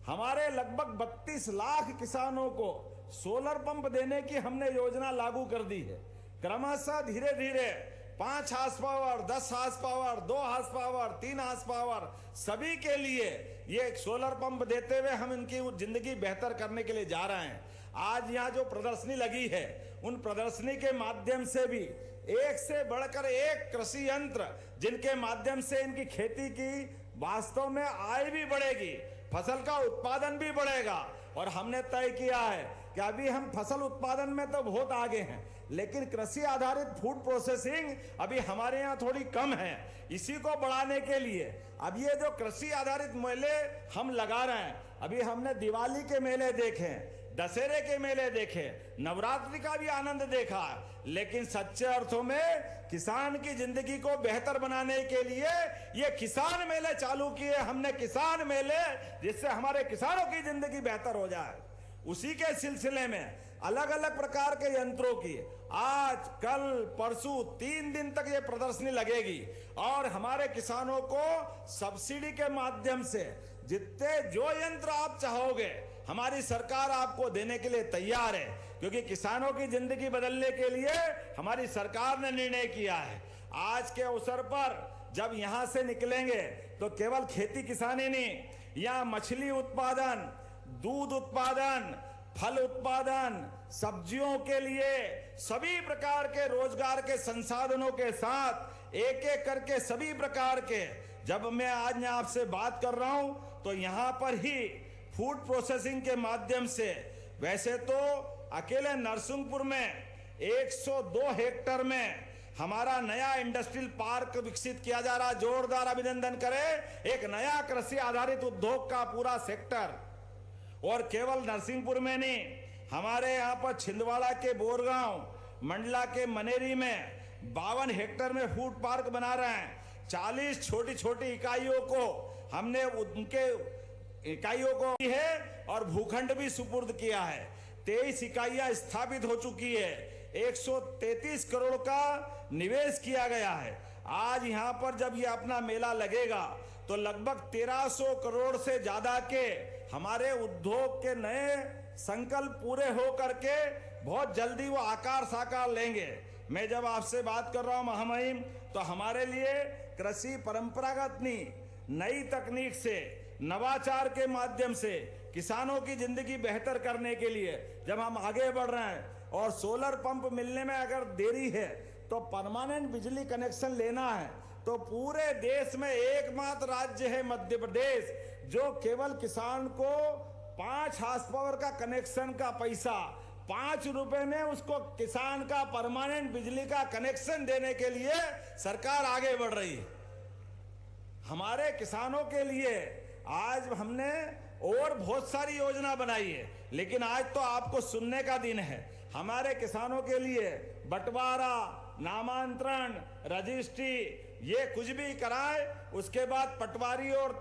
हमारे लगभग 32 लाख किसानों को सोलर पंप देने की हमने योजना लागू कर दी है। क्रमशः धीरे धीरे 5 horsepower, 10 horsepower, 2 horsepower, 3 horsepower सभी के लिए ये सोलर पंप देते हुए हम इनकी जिंदगी बेहतर करने के लिए जा रहे हैं। आज यहाँ जो प्रदर्शनी लगी है, उन प्रदर्शनी के माध्यम से भी एक से बढ़कर एक कृषि यंत्र, जिनके माध्यम से इनकी खेती की वास्तव में आय भी बढ़ेगी, फसल का उत्पादन भी बढ़ेगा। और हमने तय किया है कि अभी हम फसल उत्पादन में तो बहुत आगे हैं, लेकिन कृषि आधारित फूड प्रोसेसिंग अभी हमारे यहाँ थोड़ी कम है। इसी को बढ़ाने के लिए अब ये जो कृषि आधारित मेले हम लगा रहे हैं, अभी हमने दिवाली के मेले देखे, दशहरे के मेले देखे, नवरात्रि का भी आनंद देखा, लेकिन सच्चे अर्थों में किसान की जिंदगी को बेहतर बनाने के लिए ये किसान मेले चालू किए हमने, किसान मेले, जिससे हमारे किसानों की जिंदगी बेहतर हो जाए। उसी के सिलसिले में अलग अलग प्रकार के यंत्रों की आज, कल, परसों 3 दिन तक ये प्रदर्शनी लगेगी और हमारे किसानों को सब्सिडी के माध्यम से जितने जो यंत्र आप चाहोगे हमारी सरकार आपको देने के लिए तैयार है, क्योंकि किसानों की जिंदगी बदलने के लिए हमारी सरकार ने निर्णय किया है। आज के अवसर पर जब यहां से निकलेंगे तो केवल खेती किसानी नहीं, यहाँ मछली उत्पादन, दूध उत्पादन, फल उत्पादन, सब्जियों के लिए सभी प्रकार के रोजगार के संसाधनों के साथ एक एक करके सभी प्रकार के, जब मैं आज आपसे बात कर रहा हूं तो यहां पर ही फूड प्रोसेसिंग के माध्यम से, वैसे तो अकेले नरसिंहपुर में 102 हेक्टेयर में हमारा नया इंडस्ट्रियल पार्क विकसित किया जा रहा है। जोरदार अभिनंदन करें, एक नया कृषि आधारित उद्योग का पूरा सेक्टर। और केवल नरसिंहपुर में नहीं, हमारे यहाँ पर छिंदवाड़ा के बोरगांव, मंडला के मनेरी में 52 हेक्टेयर में फूड पार्क बना रहे हैं। 40 छोटी छोटी इकाइयों को हमने उनके इकाइयों को है और भूखंड भी सुपुर्द किया है। 23 इकाइयां स्थापित हो चुकी है। 133 करोड़ का निवेश किया गया है। आज यहाँ पर जब ये अपना मेला लगेगा तो लगभग 1300 करोड़ से ज्यादा के हमारे उद्योग के नए संकल्प पूरे हो करके बहुत जल्दी वो आकार साकार लेंगे। मैं जब आपसे बात कर रहा हूं महामहिम, तो हमारे लिए कृषि परंपरागत नहीं, नई तकनीक से, नवाचार के माध्यम से किसानों की जिंदगी बेहतर करने के लिए जब हम आगे बढ़ रहे हैं और सोलर पंप मिलने में अगर देरी है तो परमानेंट बिजली कनेक्शन लेना है, तो पूरे देश में एकमात्र राज्य है मध्य प्रदेश जो केवल किसान को 5 हार्स पावर का कनेक्शन का पैसा 5 रुपए में उसको किसान का परमानेंट बिजली का कनेक्शन देने के लिए सरकार आगे बढ़ रही है। हमारे किसानों के लिए आज हमने और बहुत सारी योजना बनाई है, लेकिन आज तो आपको सुनने का दिन है। हमारे किसानों के लिए बंटवारा, नामांतरण, रजिस्ट्री, ये कुछ भी कराए, उसके बाद पटवारी और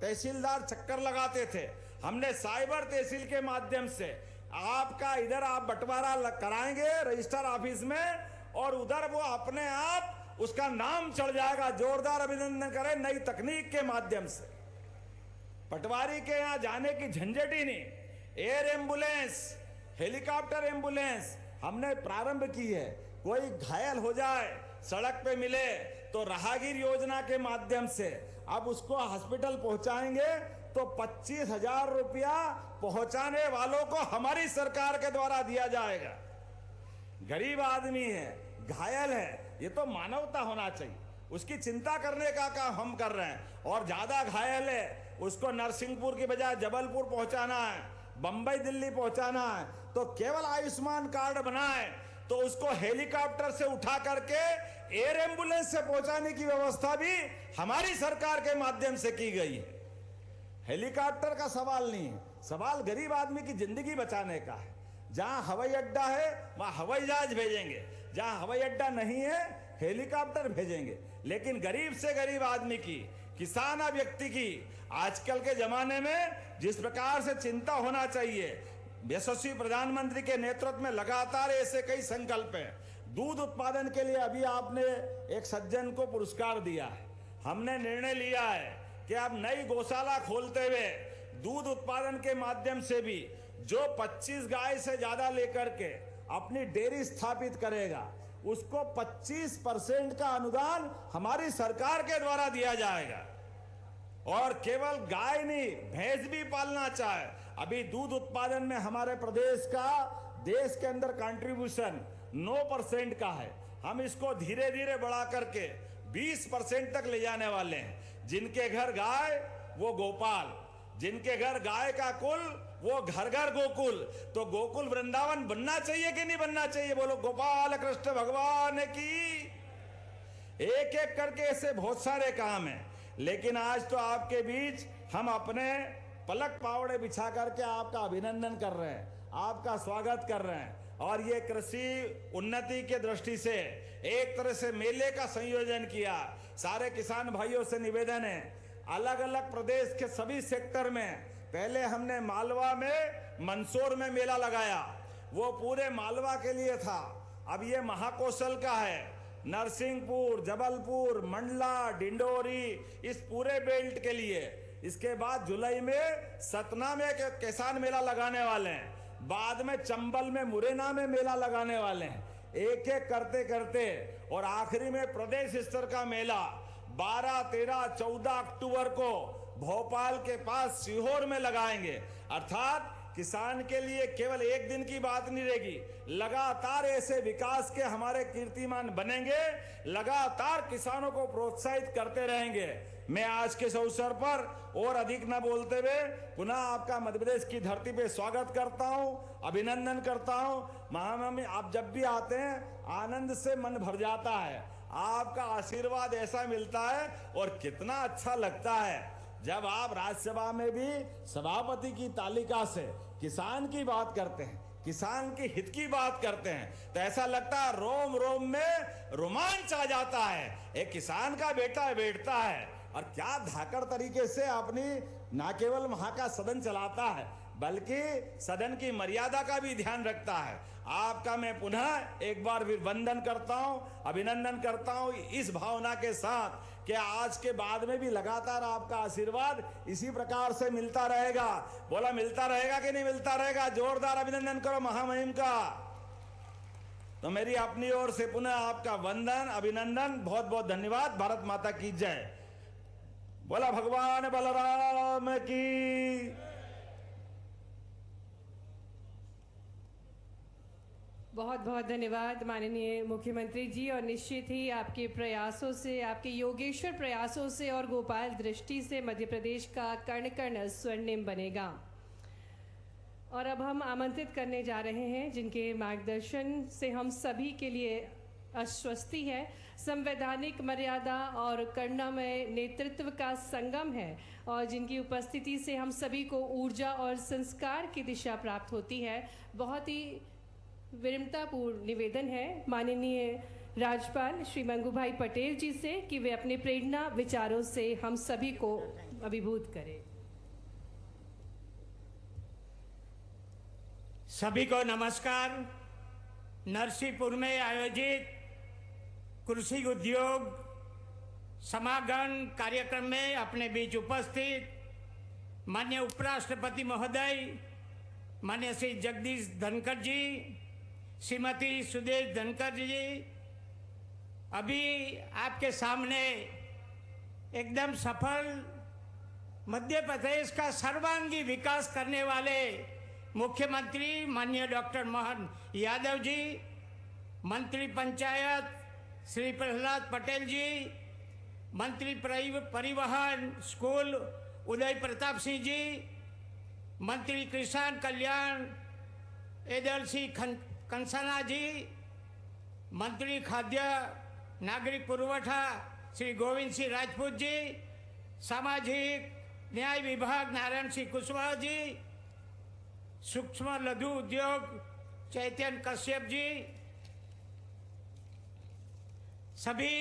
तहसीलदार चक्कर लगाते थे। हमने साइबर तहसील के माध्यम से इधर आप बंटवारा कराएंगे रजिस्टर ऑफिस में और उधर वो अपने आप उसका नाम चढ़ जाएगा। जोरदार अभिनंदन करें नई तकनीक के माध्यम से। पटवारी के यहां जाने की झंझट ही नहीं। एयर एम्बुलेंस, हेलीकॉप्टर एम्बुलेंस हमने प्रारंभ की है। कोई घायल हो जाए, सड़क पे मिले तो राहगीर योजना के माध्यम से अब उसको हॉस्पिटल पहुंचाएंगे तो 25,000 रुपया पहुंचाने वालों को हमारी सरकार के द्वारा दिया जाएगा। गरीब आदमी है, घायल है, ये तो मानवता होना चाहिए, उसकी चिंता करने का काम हम कर रहे हैं। और ज्यादा घायल है उसको नरसिंहपुर की बजाय जबलपुर पहुंचाना है, बंबई दिल्ली पहुंचाना है, तो केवल आयुष्मान कार्ड बनाए तो उसको हेलीकॉप्टर से उठा करके एयर एम्बुलेंस से पहुंचाने की व्यवस्था भी हमारी सरकार के माध्यम से की गई है। हेलीकॉप्टर का सवाल नहीं है, सवाल गरीब आदमी की जिंदगी बचाने का है। जहां हवाई अड्डा है वहां हवाई जहाज भेजेंगे, जहां हवाई अड्डा नहीं है हेलीकॉप्टर भेजेंगे। लेकिन गरीब से गरीब आदमी की, किसान व्यक्ति की आजकल के जमाने में जिस प्रकार से चिंता होना चाहिए, यशस्वी प्रधानमंत्री के नेतृत्व में लगातार ऐसे कई संकल्प हैं। दूध उत्पादन के लिए अभी आपने एक सज्जन को पुरस्कार दिया है। हमने निर्णय लिया है कि अब नई गौशाला खोलते हुए दूध उत्पादन के माध्यम से भी जो 25 गाय से ज्यादा लेकर के अपनी डेयरी स्थापित करेगा उसको 25% का अनुदान हमारी सरकार के द्वारा दिया जाएगा। और केवल गाय नहीं, भैंस भी पालना चाहे, अभी दूध उत्पादन में हमारे प्रदेश का देश के अंदर कंट्रीब्यूशन 9% का है। हम इसको धीरे धीरे बढ़ा करके 20% तक ले जाने वाले हैं। जिनके घर गाय वो गोपाल, जिनके घर गाय का कुल वो घर घर गोकुल। तो गोकुल वृंदावन बनना चाहिए कि नहीं बनना चाहिए? बोलो गोपाल कृष्ण भगवान की। एक एक करके ऐसे बहुत सारे काम हैं, लेकिन आज तो आपके बीच हम अपने पलक पावड़े बिछा करके आपका अभिनंदन कर रहे हैं, आपका स्वागत कर रहे हैं। और ये कृषि उन्नति के दृष्टि से एक तरह से मेले का संयोजन किया। सारे किसान भाइयों से निवेदन है, अलग अलग प्रदेश के सभी सेक्टर में, पहले हमने मालवा में मंदसौर में मेला लगाया, वो पूरे मालवा के लिए था। अब ये महाकौशल का है, नरसिंहपुर, जबलपुर, मंडला, डिंडोरी, इस पूरे बेल्ट के लिए। इसके बाद जुलाई में सतना में किसान मेला लगाने वाले हैं, बाद में चंबल में, मुरैना में मेला लगाने वाले हैं। एक एक करते करते और आखिरी में प्रदेश स्तर का मेला 12, 13, 14 अक्टूबर को भोपाल के पास सीहोर में लगाएंगे। अर्थात किसान के लिए केवल एक दिन की बात नहीं रहेगी, लगातार ऐसे विकास के हमारे कीर्तिमान बनेंगे, लगातार किसानों को प्रोत्साहित करते रहेंगे। मैं आज के इस अवसर पर और अधिक न बोलते हुए पुनः आपका मध्य प्रदेश की धरती पे स्वागत करता हूं, अभिनंदन करता हूं। महामहिम, आप जब भी आते हैं आनंद से मन भर जाता है, आपका आशीर्वाद ऐसा मिलता है और कितना अच्छा लगता है जब आप राज्यसभा में भी सभापति की तालिका से किसान की बात करते हैं, किसान के हित की बात करते हैं, तो ऐसा लगता है रोम रोम में रोमांच आ जाता है। एक किसान का बेटा बैठता है और क्या धाकड़ तरीके से अपनी न केवल वहां का सदन चलाता है बल्कि सदन की मर्यादा का भी ध्यान रखता है। आपका मैं पुनः एक बार फिर वंदन करता हूं, अभिनंदन करता हूं इस भावना के साथ कि आज के बाद में भी लगातार आपका आशीर्वाद इसी प्रकार से मिलता रहेगा। बोला मिलता रहेगा कि नहीं मिलता रहेगा? जोरदार अभिनंदन करो महामहिम का। तो मेरी अपनी ओर से पुनः आपका वंदन, अभिनंदन, बहुत बहुत धन्यवाद। भारत माता की जय। बोला भगवान बलराम की। बहुत बहुत धन्यवाद माननीय मुख्यमंत्री जी। और निश्चित ही आपके प्रयासों से, आपके योगेश्वर प्रयासों से और गोपाल दृष्टि से मध्य प्रदेश का कण कण स्वर्णिम बनेगा। और अब हम आमंत्रित करने जा रहे हैं जिनके मार्गदर्शन से हम सभी के लिए आश्वस्ति है, संवैधानिक मर्यादा और करुणामय नेतृत्व का संगम है, और जिनकी उपस्थिति से हम सभी को ऊर्जा और संस्कार की दिशा प्राप्त होती है। बहुत ही विनम्रतापूर्ण निवेदन है माननीय राज्यपाल श्री मंगूभाई पटेल जी से कि वे अपने प्रेरणा विचारों से हम सभी को अभिभूत करें। सभी को नमस्कार। नरसिंहपुर में आयोजित कृषि उद्योग समागम कार्यक्रम में अपने बीच उपस्थित माननीय उपराष्ट्रपति महोदय, माननीय श्री जगदीश धनखड़ जी, श्रीमती सुदेश धनखड़ जी, अभी आपके सामने एकदम सफल मध्य प्रदेश का सर्वांगी विकास करने वाले मुख्यमंत्री माननीय डॉक्टर मोहन यादव जी, मंत्री पंचायत श्री प्रहलाद पटेल जी, मंत्री परिवहन स्कूल उदय प्रताप सिंह जी, मंत्री किसान कल्याण एदल सिंह कंसाना जी, मंत्री खाद्य नागरिक पुरवठा श्री गोविंद सिंह राजपूत जी, सामाजिक न्याय विभाग नारायण सिंह कुशवाहा जी, सूक्ष्म लघु उद्योग चैतन्य कश्यप जी, सभी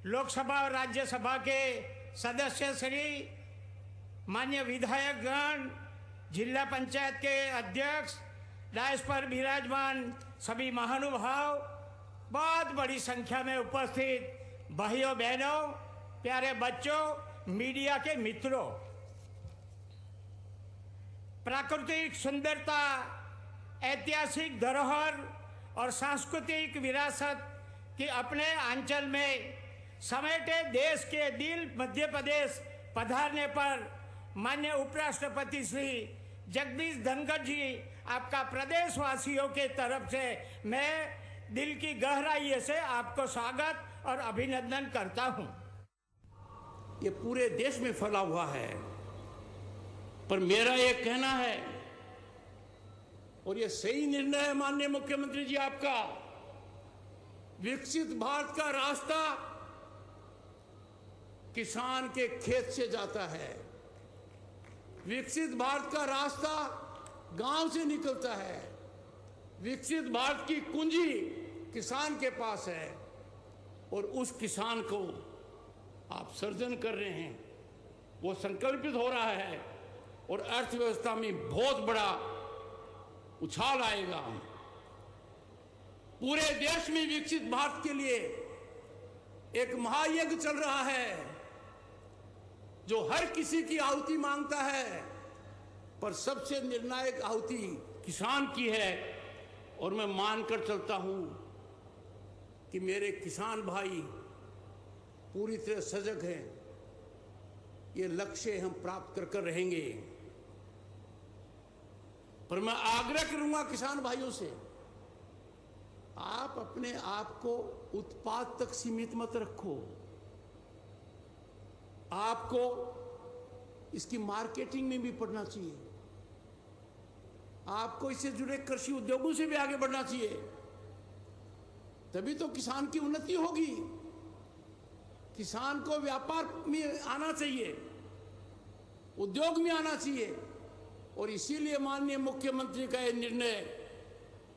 लोकसभा और राज्यसभा के सदस्य श्री, मान्य विधायकगण, जिला पंचायत के अध्यक्ष, डायस पर विराजमान सभी महानुभाव, बहुत बड़ी संख्या में उपस्थित भाइयों बहनों, प्यारे बच्चों, मीडिया के मित्रों, प्राकृतिक सुंदरता, ऐतिहासिक धरोहर और सांस्कृतिक विरासत की अपने अंचल में समेटे देश के दिल मध्य प्रदेश पधारने पर माननीय उपराष्ट्रपति श्री जगदीश धनखड़ जी, आपका प्रदेशवासियों के तरफ से मैं दिल की गहराई से आपको स्वागत और अभिनंदन करता हूं। ये पूरे देश में फैला हुआ है, पर मेरा ये कहना है, और ये सही निर्णय है माननीय मुख्यमंत्री जी आपका, विकसित भारत का रास्ता किसान के खेत से जाता है। विकसित भारत का रास्ता गांव से निकलता है। विकसित भारत की कुंजी किसान के पास है, और उस किसान को आप सर्जन कर रहे हैं, वो संकल्पित हो रहा है, और अर्थव्यवस्था में बहुत बड़ा उछाल आएगा। पूरे देश में विकसित भारत के लिए एक महायज्ञ चल रहा है, जो हर किसी की आहुति मांगता है, पर सबसे निर्णायक आहुति किसान की है। और मैं मानकर चलता हूं कि मेरे किसान भाई पूरी तरह सजग हैं। ये लक्ष्य हम प्राप्त कर कर रहेंगे। पर मैं आग्रह करूंगा किसान भाइयों से, आप अपने आप को उत्पाद तक सीमित मत रखो। आपको इसकी मार्केटिंग में भी पढ़ना चाहिए। आपको इससे जुड़े कृषि उद्योगों से भी आगे बढ़ना चाहिए, तभी तो किसान की उन्नति होगी। किसान को व्यापार में आना चाहिए, उद्योग में आना चाहिए, और इसीलिए माननीय मुख्यमंत्री का यह निर्णय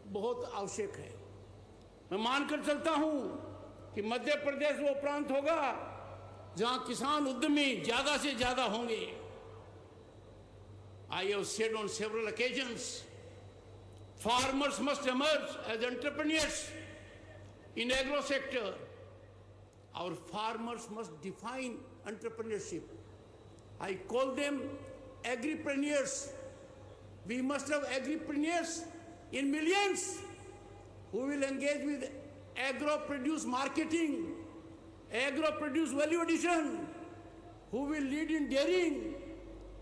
बहुत आवश्यक है। मैं मानकर चलता हूं कि मध्य प्रदेश वो प्रांत होगा जहां किसान उद्यमी ज्यादा से ज्यादा होंगे। I have said on several occasions, farmers must emerge as entrepreneurs in agro sector. Our farmers must define entrepreneurship. I call them agripreneurs. We must have agripreneurs in millions who will engage with agro-produce marketing, agro-produce value addition, who will lead in dairying,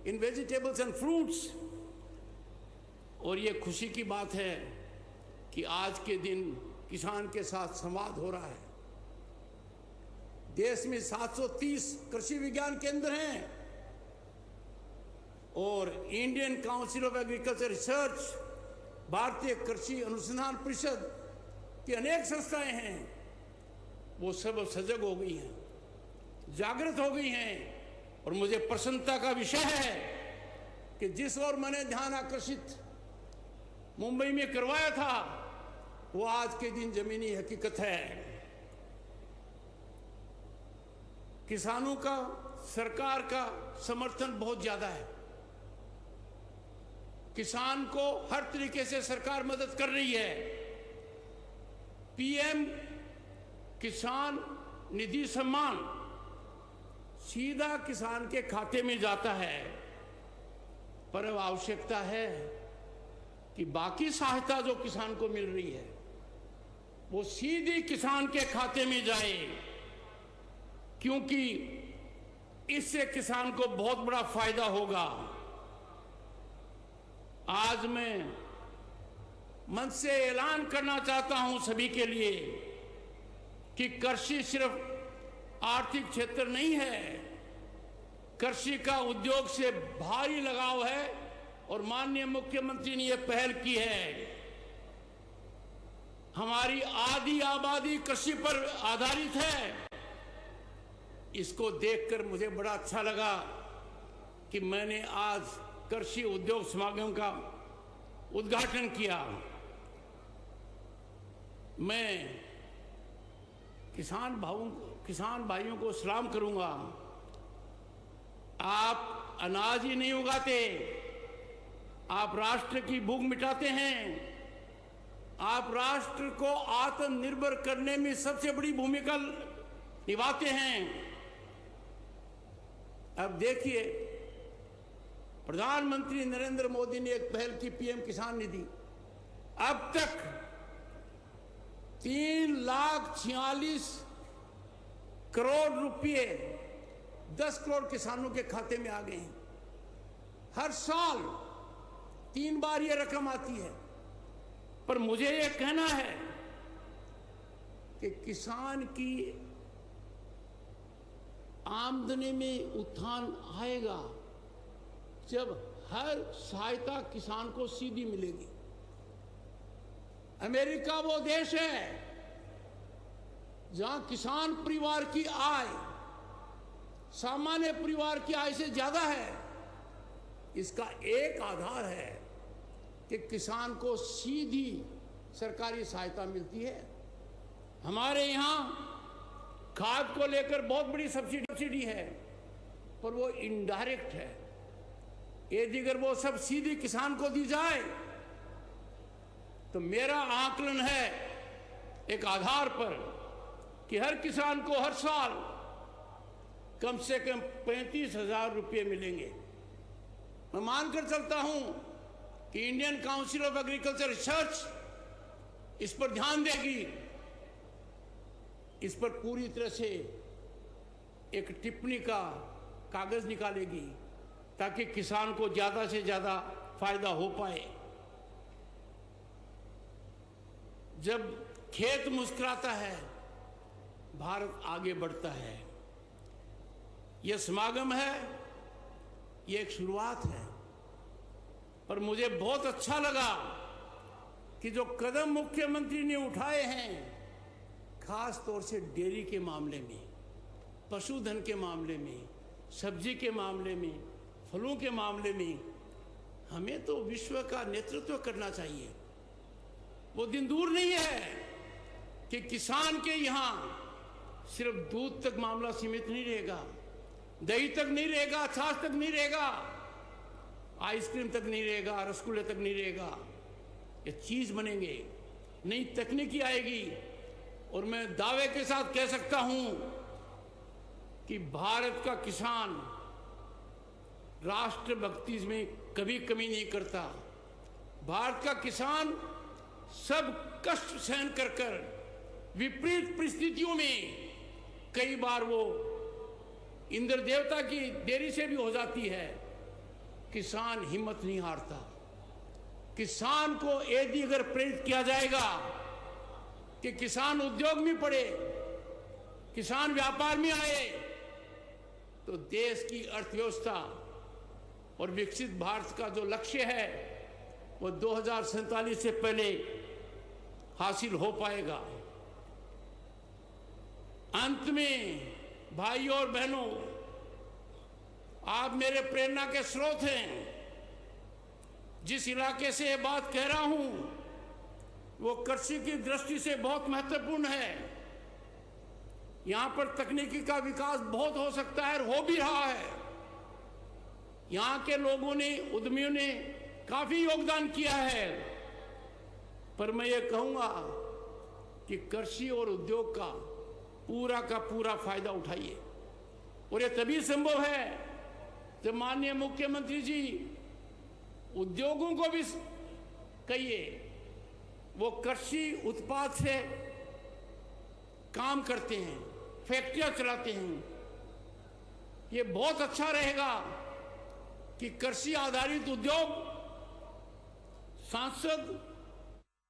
in vegetables and fruits. और ये खुशी की बात है कि आज के दिन किसान के साथ संवाद हो रहा है। देश में 730 कृषि विज्ञान केंद्र हैं, और Indian council of agriculture research, भारतीय कृषि अनुसंधान परिषद की अनेक संस्थाएं हैं। वो सब सजग हो गई हैं, जागृत हो गई हैं। और मुझे प्रसन्नता का विषय है कि जिस ओर मैंने ध्यान आकर्षित मुंबई में करवाया था, वो आज के दिन जमीनी हकीकत है। किसानों का सरकार का समर्थन बहुत ज्यादा है। किसान को हर तरीके से सरकार मदद कर रही है। पीएम किसान निधि सम्मान सीधा किसान के खाते में जाता है, पर अब आवश्यकता है कि बाकी सहायता जो किसान को मिल रही है वो सीधी किसान के खाते में जाए, क्योंकि इससे किसान को बहुत बड़ा फायदा होगा। आज मैं मंच से ऐलान करना चाहता हूं सभी के लिए कि कृषि सिर्फ आर्थिक क्षेत्र नहीं है, कृषि का उद्योग से भारी लगाव है और माननीय मुख्यमंत्री ने यह पहल की है। हमारी आधी आबादी कृषि पर आधारित है। इसको देखकर मुझे बड़ा अच्छा लगा कि मैंने आज कृषि उद्योग समागम का उद्घाटन किया। मैं किसान भाइयों को सलाम करूंगा। आप अनाज ही नहीं उगाते, आप राष्ट्र की भूख मिटाते हैं। आप राष्ट्र को आत्मनिर्भर करने में सबसे बड़ी भूमिका निभाते हैं। अब देखिए, प्रधानमंत्री नरेंद्र मोदी ने एक पहल की, पीएम किसान निधि। अब तक 3,46,00,000 करोड़ रुपए 10 करोड़ किसानों के खाते में आ गए हैं। हर साल 3 बार ये रकम आती है। पर मुझे ये कहना है कि किसान की आमदनी में उत्थान आएगा जब हर सहायता किसान को सीधी मिलेगी। अमेरिका वो देश है जहां किसान परिवार की आय सामान्य परिवार की आय से ज्यादा है। इसका एक आधार है कि किसान को सीधी सरकारी सहायता मिलती है। हमारे यहां खाद को लेकर बहुत बड़ी सब्सिडी है, पर वो इनडायरेक्ट है। यदि अगर वो सब सीधी किसान को दी जाए तो मेरा आकलन है एक आधार पर कि हर किसान को हर साल कम से कम 35,000 रुपये मिलेंगे। मैं मानकर चलता हूं कि Indian council of agriculture research इस पर ध्यान देगी, इस पर पूरी तरह से एक टिप्पणी का कागज निकालेगी ताकि किसान को ज्यादा से ज्यादा फायदा हो पाए। जब खेत मुस्कुराता है, भारत आगे बढ़ता है। यह समागम है, यह एक शुरुआत है, पर मुझे बहुत अच्छा लगा कि जो कदम मुख्यमंत्री ने उठाए हैं, खास तौर से डेयरी के मामले में, पशुधन के मामले में, सब्जी के मामले में, फलों के मामले में, हमें तो विश्व का नेतृत्व करना चाहिए। वो दिन दूर नहीं है कि किसान के यहां सिर्फ दूध तक मामला सीमित नहीं रहेगा, दही तक नहीं रहेगा, छाछ तक नहीं रहेगा, आइसक्रीम तक नहीं रहेगा, रसगुल्ले तक नहीं रहेगा। ये चीज बनेंगे, नई तकनीकी आएगी। और मैं दावे के साथ कह सकता हूं कि भारत का किसान राष्ट्रभक्ति में कभी कमी नहीं करता। भारत का किसान सब कष्ट सहन कर कर विपरीत परिस्थितियों में, कई बार वो इंद्र देवता की देरी से भी हो जाती है, किसान हिम्मत नहीं हारता। किसान को यदि अगर प्रेरित किया जाएगा कि किसान उद्योग में पड़े, किसान व्यापार में आए, तो देश की अर्थव्यवस्था और विकसित भारत का जो लक्ष्य है वो 2047 से पहले हासिल हो पाएगा। अंत में भाइयों और बहनों, आप मेरे प्रेरणा के स्रोत हैं। जिस इलाके से ये बात कह रहा हूं वो कृषि की दृष्टि से बहुत महत्वपूर्ण है। यहां पर तकनीकी का विकास बहुत हो सकता है और हो भी रहा है। यहां के लोगों ने, उद्यमियों ने काफी योगदान किया है। पर मैं ये कहूंगा कि कृषि और उद्योग का पूरा का पूरा फायदा उठाइए। और ये तभी संभव है जब माननीय मुख्यमंत्री जी उद्योगों को भी कहिए वो कृषि उत्पाद से काम करते हैं, फैक्ट्रियां चलाते हैं। ये बहुत अच्छा रहेगा कि कृषि आधारित उद्योग सांसद